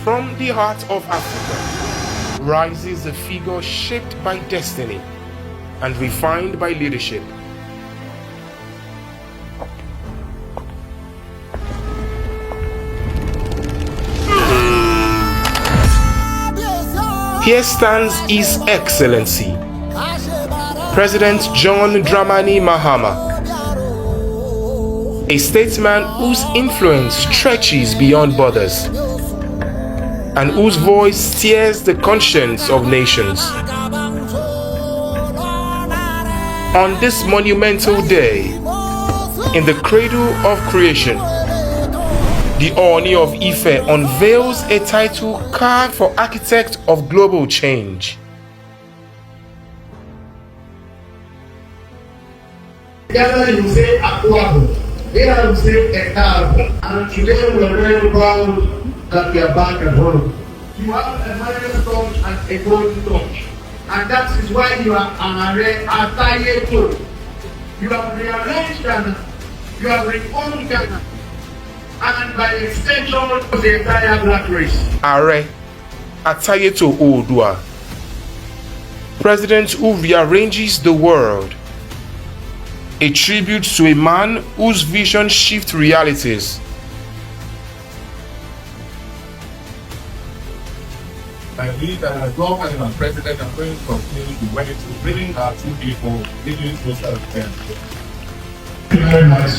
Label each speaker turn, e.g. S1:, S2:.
S1: From the heart of Africa rises a figure shaped by destiny and refined by leadership. Here stands His Excellency, President John Dramani Mahama, a statesman whose influence stretches beyond borders and whose voice stirs the conscience of nations. On this monumental day, in the cradle of creation, the Ooni of Ife unveils a title carved for architect of global change.
S2: Together you say Akuabo, here you say Ekabo, and today we are very proud that we are back at home. You have a American tongue and a golden tongue, and that is why you are Aare Atayeto. You have rearranged Ghana, you have reformed Ghana, and by extension the entire black race.
S1: Aare Atayeto Oodua, President who rearranges the world, a tribute to a man whose vision shifts realities.
S3: I believe that as long as I'm president, I'm going to continue the way to bring our two people living closer to them.
S2: Thank you very much.